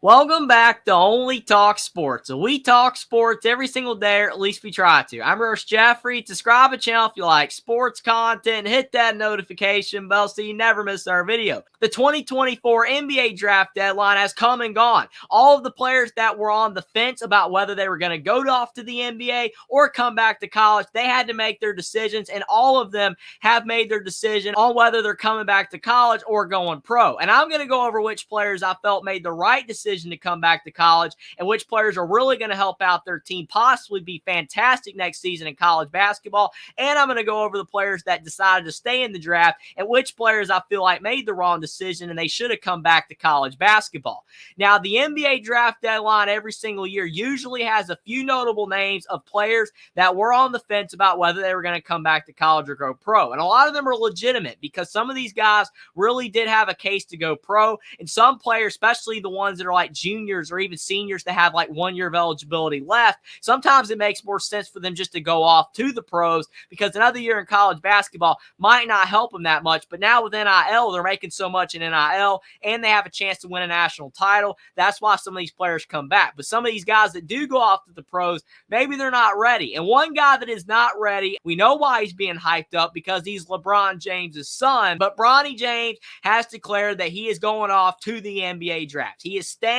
Welcome back to Only Talk Sports. So we talk sports every single day, or at least we try to. I'm Russ Jeffrey. Subscribe to the channel if you like sports content. Hit that notification bell so you never miss our video. The 2024 NBA draft deadline has come and gone. All of the players that were on the fence about whether they were going to go off to the NBA or come back to college, they had to make their decisions, and all of them have made their decision on whether they're coming back to college or going pro. And I'm going to go over which players I felt made the right decision to come back to college and which players are really going to help out their team, possibly be fantastic next season in college basketball. And I'm going to go over the players that decided to stay in the draft and which players I feel like made the wrong decision and they should have come back to college basketball. Now, the NBA draft deadline every single year usually has a few notable names of players that were on the fence about whether they were going to come back to college or go pro. And a lot of them are legitimate because some of these guys really did have a case to go pro. And some players, especially the ones that are like juniors or even seniors that have like 1 year of eligibility left, sometimes it makes more sense for them just to go off to the pros because another year in college basketball might not help them that much. But now with NIL, they're making so much in NIL and they have a chance to win a national title. That's why some of these players come back. But some of these guys that do go off to the pros, maybe they're not ready. And one guy that is not ready, we know why he's being hyped up because he's LeBron James' son. But Bronny James has declared that he is going off to the NBA draft. He is staying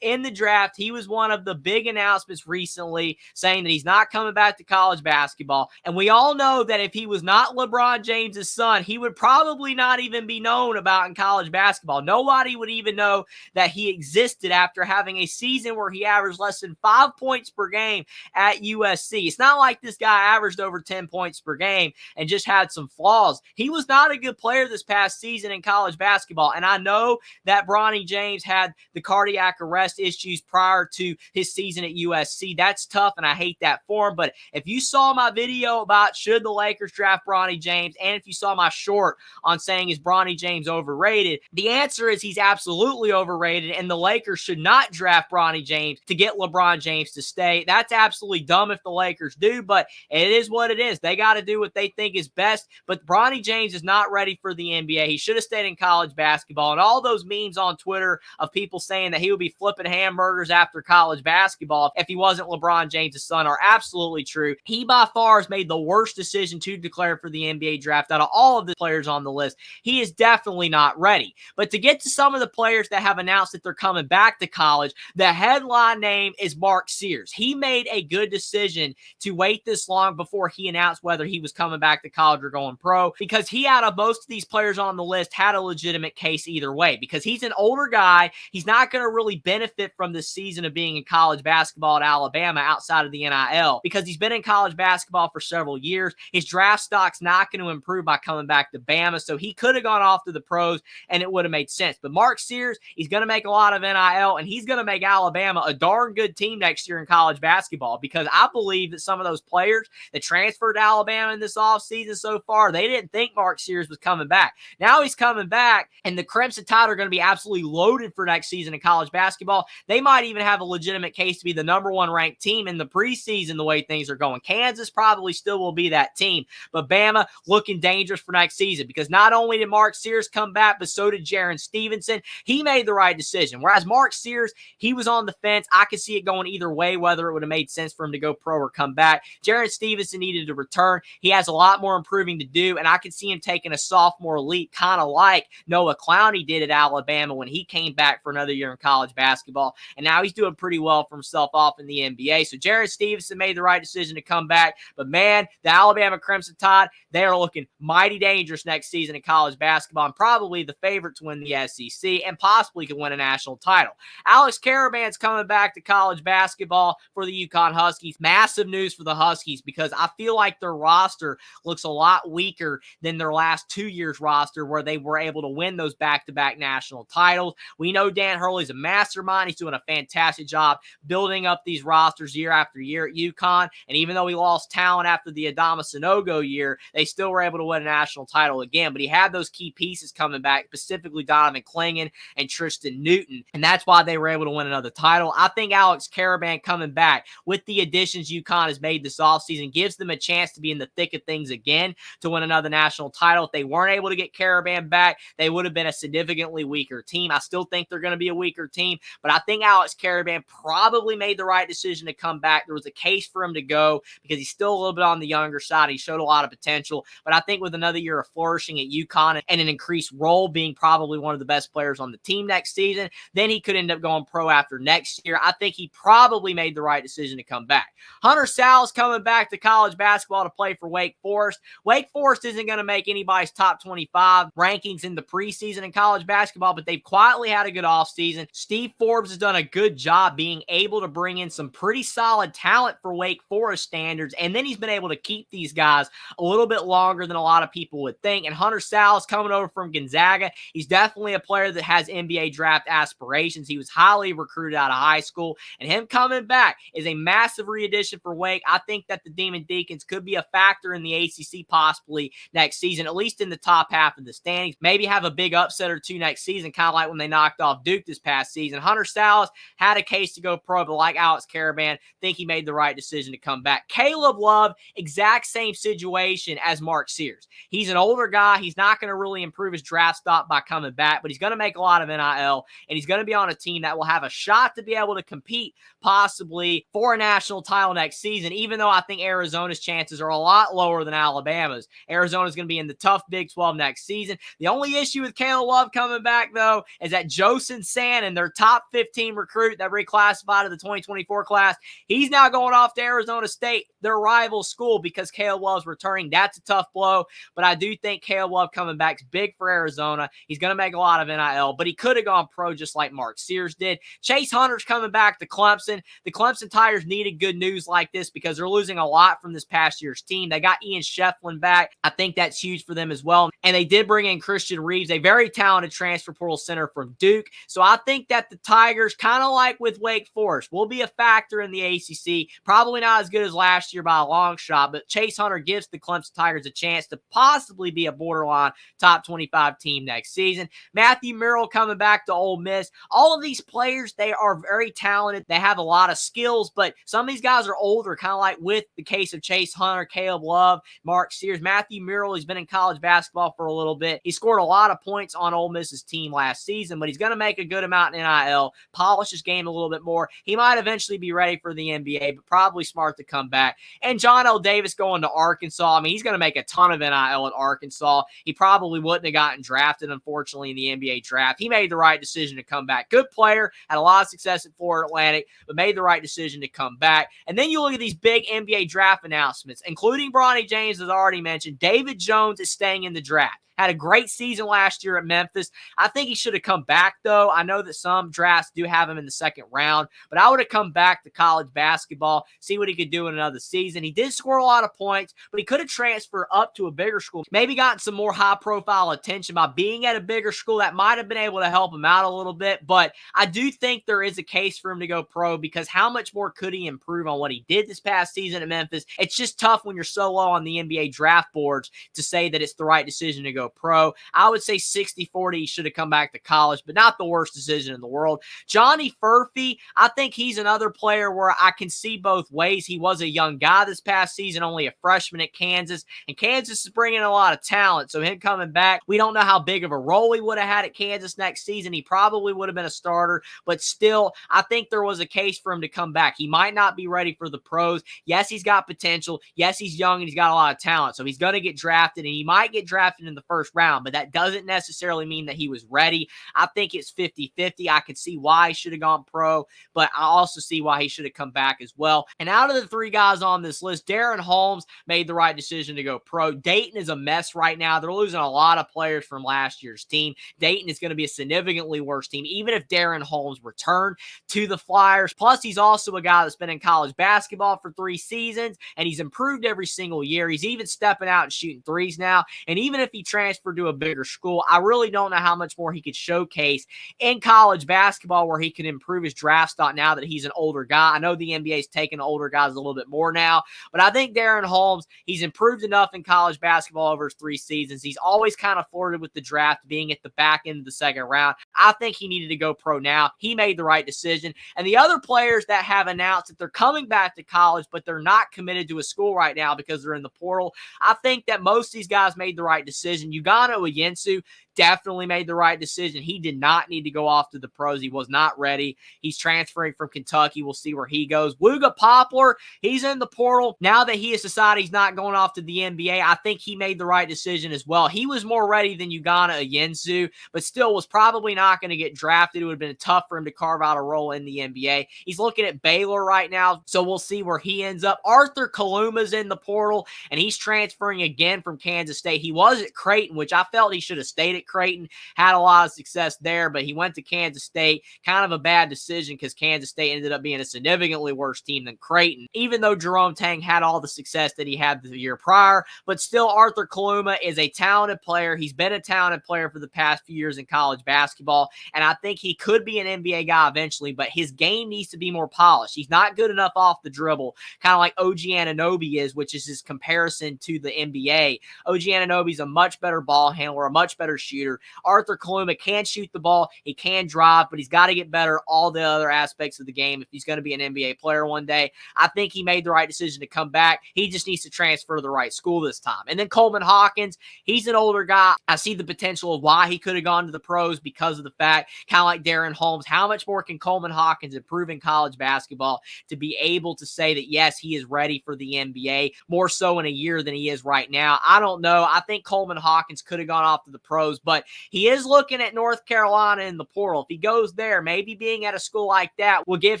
in the draft. He was one of the big announcements recently saying that he's not coming back to college basketball. And we all know that if he was not LeBron James' son, he would probably not even be known about in college basketball. Nobody would even know that he existed after having a season where he averaged less than 5 points per game at USC. It's not like this guy averaged over 10 points per game and just had some flaws. He was not a good player this past season in college basketball. And I know that Bronny James had the cardiac arrest issues prior to his season at USC. That's tough, and I hate that for him. But if you saw my video about should the Lakers draft Bronny James, and if you saw my short on saying is Bronny James overrated, the answer is he's absolutely overrated, and the Lakers should not draft Bronny James to get LeBron James to stay. That's absolutely dumb if the Lakers do, but it is what it is. They got to do what they think is best, but Bronny James is not ready for the NBA. He should have stayed in college basketball, and all those memes on Twitter of people saying that he would be flipping hamburgers after college basketball if he wasn't LeBron James' son are absolutely true. He by far has made the worst decision to declare for the NBA draft out of all of the players on the list. He is definitely not ready. But to get to some of the players that have announced that they're coming back to college, the headline name is Mark Sears. He made a good decision to wait this long before he announced whether he was coming back to college or going pro, because he, out of most of these players on the list, had a legitimate case either way, because he's an older guy. He's not going to really benefit from this season of being in college basketball at Alabama outside of the NIL, because he's been in college basketball for several years. His draft stock's not going to improve by coming back to Bama, so he could have gone off to the pros and it would have made sense. But Mark Sears, he's going to make a lot of NIL, and he's going to make Alabama a darn good team next year in college basketball, because I believe that some of those players that transferred to Alabama in this offseason so far, they didn't think Mark Sears was coming back. Now he's coming back, and the Crimson Tide are going to be absolutely loaded for next season in college basketball. They might even have a legitimate case to be the number one ranked team in the preseason the way things are going. Kansas probably still will be that team, but Bama looking dangerous for next season, because not only did Mark Sears come back, but so did Jaren Stevenson. He made the right decision. Whereas Mark Sears, he was on the fence. I could see it going either way, whether it would have made sense for him to go pro or come back. Jaren Stevenson needed to return. He has a lot more improving to do, and I could see him taking a sophomore leap, kind of like Noah Clowney did at Alabama when he came back for another year in college basketball, and now he's doing pretty well for himself off in the NBA. So Jaren Stevenson made the right decision to come back, but man, the Alabama Crimson Tide, they are looking mighty dangerous next season in college basketball, and probably the favorite to win the SEC and possibly could win a national title. Alex Caravan's coming back to college basketball for the UConn Huskies. Massive news for the Huskies, because I feel like their roster looks a lot weaker than their last 2 years roster, where they were able to win those back-to-back national titles. We know Dan Hurley's a mastermind. He's doing a fantastic job building up these rosters year after year at UConn, and even though he lost talent after the Adama Sanogo year, they still were able to win a national title again. But he had those key pieces coming back, specifically Donovan Clingan and Tristan Newton, and that's why they were able to win another title. I think Alex Caravan coming back with the additions UConn has made this offseason gives them a chance to be in the thick of things again to win another national title. If they weren't able to get Caravan back, they would have been a significantly weaker team. I still think they're going to be a weaker weaker team. But I think Alex Caravan probably made the right decision to come back. There was a case for him to go because he's still a little bit on the younger side. He showed a lot of potential. But I think with another year of flourishing at UConn and an increased role, being probably one of the best players on the team next season, then he could end up going pro after next year. I think he probably made the right decision to come back. Hunter Sal's coming back to college basketball to play for Wake Forest. Wake Forest isn't going to make anybody's top 25 rankings in the preseason in college basketball, but they've quietly had a good offseason. Steve Forbes has done a good job being able to bring in some pretty solid talent for Wake Forest standards, and then he's been able to keep these guys a little bit longer than a lot of people would think. And Hunter Sal's coming over from Gonzaga. He's definitely a player that has NBA draft aspirations. He was highly recruited out of high school, and him coming back is a massive re-addition for Wake. I think that the Demon Deacons could be a factor in the ACC possibly next season, at least in the top half of the standings. Maybe have a big upset or two next season, kind of like when they knocked off Duke this past season. Hunter Sal's had a case to go pro, but like Alex Caravan, think he made the right decision to come back. Caleb Love, exact same situation as Mark Sears. He's an older guy. He's not going to really improve his draft stock by coming back, but he's going to make a lot of NIL, and he's going to be on a team that will have a shot to be able to compete possibly for a national title next season, even though I think Arizona's chances are a lot lower than Alabama's. Arizona's going to be in the tough Big 12 next season. The only issue with Caleb Love coming back, though, is that Josen Sannon, their top 15 recruit that reclassified to the 2024 class, he's now going off to Arizona State, their rival school, because Caleb Love's returning. That's a tough blow, but I do think Caleb Love coming back is big for Arizona. He's going to make a lot of NIL, but he could have gone pro just like Mark Sears did. Chase Hunter's coming back to Clemson. The Clemson Tigers needed good news like this because they're losing a lot from this past year's team. They got Ian Shefflin back. I think that's huge for them as well. And they did bring in Christian Reeves, a very talented transfer portal center from Duke. So I think that the Tigers, kind of like with Wake Forest, will be a factor in the ACC. Probably not as good as last year by a long shot, but Chase Hunter gives the Clemson Tigers a chance to possibly be a borderline top 25 team next season. Matthew Murrell coming back to Ole Miss. All of these players, they are very talented. They have a lot of skills, but some of these guys are older, kind of like with the case of Chase Hunter, Caleb Love, Mark Sears. Matthew Murrell, he's been in college basketball for a little bit. He scored a lot of points on Ole Miss's team last season, but he's going to make a good amount in NIL, polish his game a little bit more. He might eventually be ready for the NBA, but probably smart to come back. And John L. Davis going to Arkansas. I mean, he's going to make a ton of NIL at Arkansas. He probably wouldn't have gotten drafted, unfortunately, in the NBA draft. He made the right decision to come back. Good player, had a lot of success at Florida Atlantic, but made the right decision to come back. And then you look at these big NBA draft announcements, including Bronny James, as already mentioned. David Jones is staying in the draft. Had a great season last year at Memphis. I think he should have come back, though. I know that some drafts do have him in the second round, but I would have come back to college basketball, see what he could do in another season. He did score a lot of points, but he could have transferred up to a bigger school, maybe gotten some more high-profile attention by being at a bigger school. That might have been able to help him out a little bit, but I do think there is a case for him to go pro, because how much more could he improve on what he did this past season at Memphis? It's just tough when you're so low on the NBA draft boards to say that it's the right decision to go pro. I would say 60-40, he should have come back to college, but not the worst decision in the world. Johnny Furphy, I think he's another player where I can see both ways. He was a young guy this past season, only a freshman at Kansas, and Kansas is bringing a lot of talent, so him coming back, we don't know how big of a role he would have had at Kansas next season. He probably would have been a starter, but still, I think there was a case for him to come back. He might not be ready for the pros. Yes, he's got potential. Yes, he's young, and he's got a lot of talent, so he's going to get drafted, and he might get drafted in the first round, but that doesn't necessarily mean that he was ready. I think it's 50-50. I could see why he should have gone pro, but I also see why he should have come back as well. And out of the three guys on this list, Darren Holmes made the right decision to go pro. Dayton is a mess right now. They're losing a lot of players from last year's team. Dayton is going to be a significantly worse team, even if Darren Holmes returned to the Flyers. Plus, he's also a guy that's been in college basketball for 3 seasons, and he's improved every single year. He's even stepping out and shooting threes now. And even if he transferred to a bigger school, I really don't know how much more he could showcase in college basketball where he can improve his draft stock now that he's an older guy. I know the NBA is taking older guys a little bit more now, but I think Darren Holmes, he's improved enough in college basketball over his 3 seasons. He's always kind of flirted with the draft being at the back end of the second round. I think he needed to go pro now. He made the right decision. And the other players that have announced that they're coming back to college, but they're not committed to a school right now because they're in the portal, I think that most of these guys made the right decision. Ugonna Oyensu definitely made the right decision. He did not need to go off to the pros. He was not ready. He's transferring from Kentucky. We'll see where he goes. Luga Poplar, he's in the portal. Now that he has decided he's not going off to the NBA, I think he made the right decision as well. He was more ready than Ugonna Ayensu, but still was probably not going to get drafted. It would have been tough for him to carve out a role in the NBA. He's looking at Baylor right now, so we'll see where he ends up. Arthur Kaluma's in the portal, and he's transferring again from Kansas State. He was at Creighton, which I felt he should have stayed at Creighton, had a lot of success there, but he went to Kansas State. Kind of a bad decision because Kansas State ended up being a significantly worse team than Creighton, even though Jerome Tang had all the success that he had the year prior. But still, Arthur Kaluma is a talented player. He's been a talented player for the past few years in college basketball, and I think he could be an NBA guy eventually, but his game needs to be more polished. He's not good enough off the dribble, kind of like OG Anunoby is, which is his comparison to the NBA. OG Anunoby's a much better ball handler, a much better shooter. Arthur Kaluma can shoot the ball, he can drive, but he's got to get better all the other aspects of the game if he's going to be an NBA player one day. I think he made the right decision to come back. He just needs to transfer to the right school this time. And then Coleman Hawkins, he's an older guy. I see the potential of why he could have gone to the pros because of the fact, kind of like Darren Holmes, how much more can Coleman Hawkins improve in college basketball to be able to say that, yes, he is ready for the NBA, more so in a year than he is right now? I don't know. I think Coleman Hawkins could have gone off to the pros, but he is looking at North Carolina in the portal. If he goes there, maybe being at a school like that will give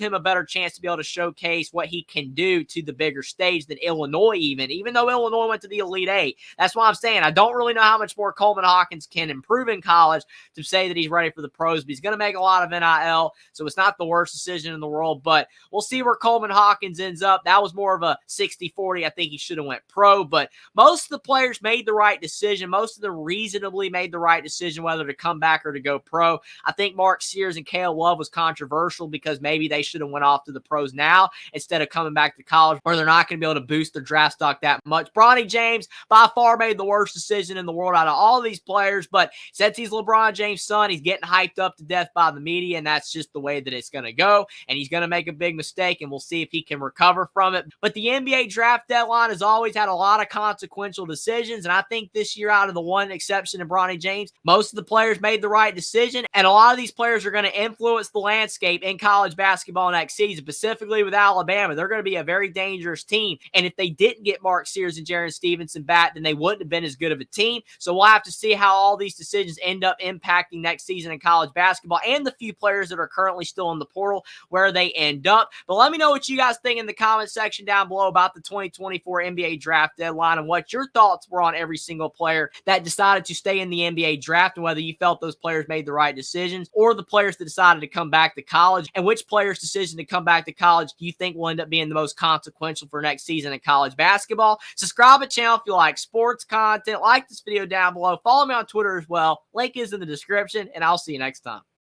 him a better chance to be able to showcase what he can do to the bigger stage than Illinois even though Illinois went to the Elite Eight. That's why I'm saying I don't really know how much more Coleman Hawkins can improve in college to say that he's ready for the pros, but he's going to make a lot of NIL, so it's not the worst decision in the world, but we'll see where Coleman Hawkins ends up. That was more of a 60-40. I think he should have went pro, but most of the players made the right decision. Most of them reasonably made the right decision whether to come back or to go pro. I think Mark Sears and Caleb Love was controversial because maybe they should have went off to the pros now instead of coming back to college, where they're not going to be able to boost their draft stock that much. Bronny James by far made the worst decision in the world out of all these players, but since he's LeBron James' son, he's getting hyped up to death by the media, and that's just the way that it's going to go, and he's going to make a big mistake, and we'll see if he can recover from it. But the NBA draft deadline has always had a lot of consequential decisions, and I think this year, out of the one exception of Bronny James, most of the players made the right decision, and a lot of these players are going to influence the landscape in college basketball next season, specifically with Alabama. They're going to be a very dangerous team, and if they didn't get Mark Sears and Jaren Stevenson back, then they wouldn't have been as good of a team. So we'll have to see how all these decisions end up impacting next season in college basketball and the few players that are currently still in the portal, where they end up. But let me know what you guys think in the comment section down below about the 2024 NBA draft deadline and what your thoughts were on every single player that decided to stay in the NBA draft, and whether you felt those players made the right decisions, or the players that decided to come back to college, and which player's decision to come back to college do you think will end up being the most consequential for next season in college basketball. Subscribe to the channel if you like sports content. Like this video down below. Follow me on Twitter as well. Link is in the description, and I'll see you next time.